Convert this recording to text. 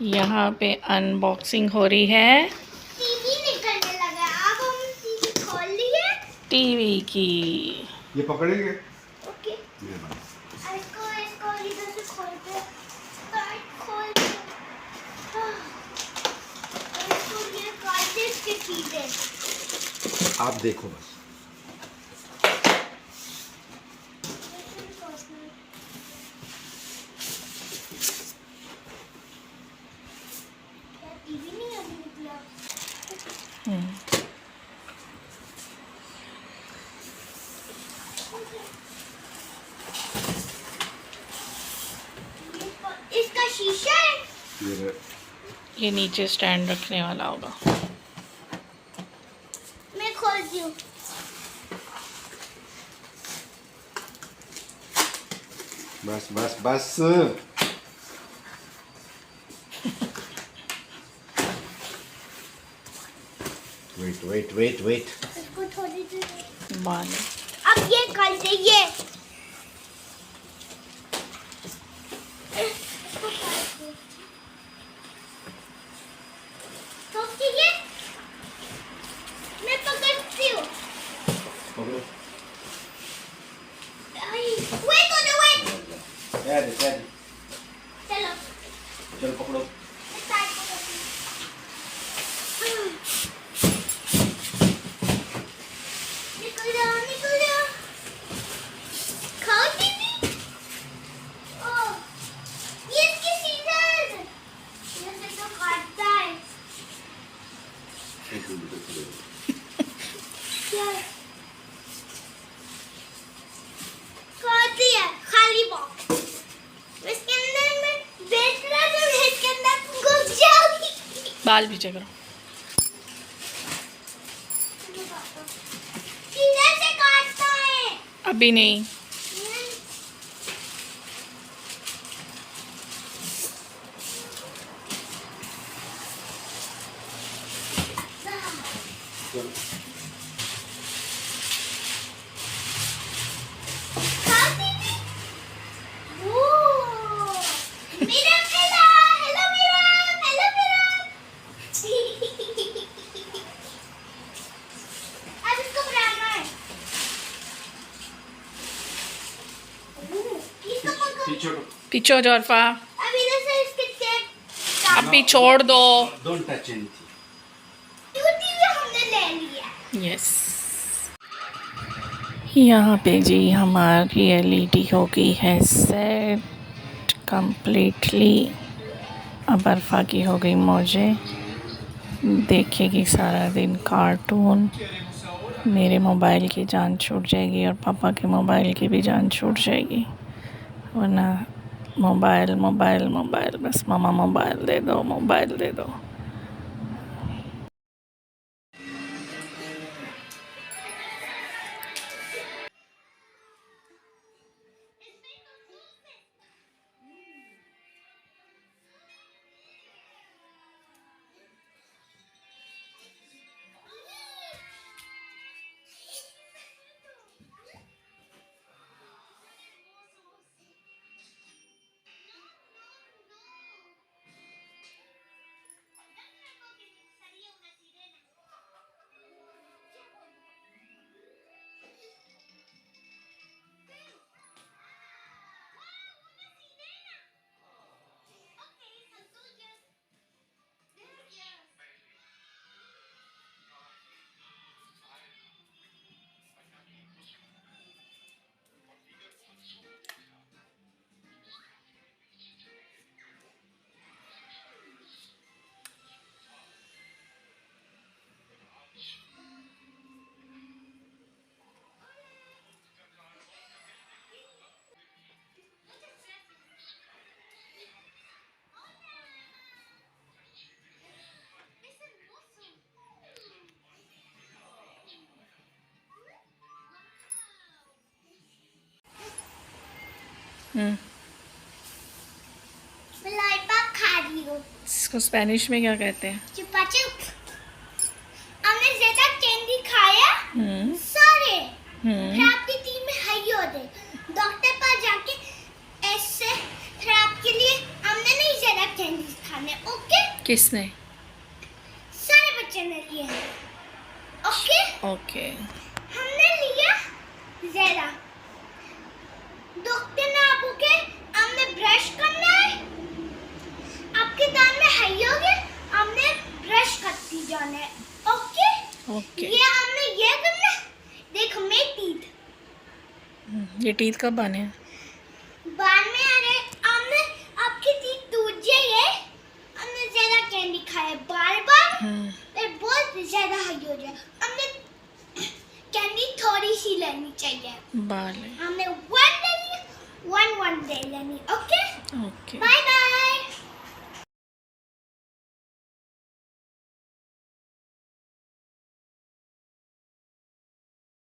यहाँ पे अनबॉक्सिंग हो रही है टीवी निकलने लगा। अब हम टीवी खोल लिए। टीवी की। ये पकड़ेंगे। ओके। इसको इधर से खोलते। खोल दे। इसको ये काटे इसके चीजें। आप देखो बस। टीवी नहीं अभी निकला। इसका शीशा है। ये नीचे स्टैंड रखने वाला होगा। मैं खोलती हूँ। बस बस बस। वेट। इसको थोड़ी देर बाल अब ये कर दे। मैं पकड़ती हूँ। वेट। चलो पकड़ो। निकल जा। खाओ टीवी। ओह, ये इसकी सीजर। ये से तो काटता है। क्या? काट दिया। खाली बॉक्स। इसके अंदर मैं देख रहा था, इसके अंदर घुस जाऊंगी। बाल पीछे करो। सीधे से काटता है। अभी नहीं। पीछे हो जाओ अरफा। अभी छोड़ दो। Don't touch anything. हमने ले लिया। यस। यहाँ पे जी हमारी एलईडी हो गई है सेट कंप्लीटली। अब अरफा की हो गई मौजें, देखेगी सारा दिन कार्टून। मेरे मोबाइल की जान छूट जाएगी और पापा के मोबाइल की भी जान छूट जाएगी, वरना मोबाइल मोबाइल मोबाइल, बस मामा मोबाइल दे दो, मोबाइल दे दो। लॉलीपॉप खा रही हूँ। इसको स्पेनिश में क्या कहते हैं? चुपा चुप। हमने ज्यादा कैंडी खाया। सारे। फिर आपकी टीम में हाई हो गए। डॉक्टर पास जाके ऐसे फिर आपके लिए हमने नहीं ज्यादा कैंडी खाने। किसने? सारे बच्चे ने लिए हैं। Okay okay. हमने लिया ज़ेरा। डॉक्टर ने आपको के हमने ब्रश करना है, आपके दांत में है हो गए, हमने ब्रश करती जाना है। Okay okay. ये हमने ये करना है। देखो मेरे टीथ ये टीथ कब आने हैं? बाद में आ रहे। हमने आपके टीथ टूट जाए, हमने ज़्यादा कैंडी खाया बार बार, फिर बहुत ज़्यादा हाई हो जाए। हमने कैंडी थोड़ी सी लेनी चाहिए। बाल। हमने वन लेनी, वन ले लेनी। Okay okay. Bye bye.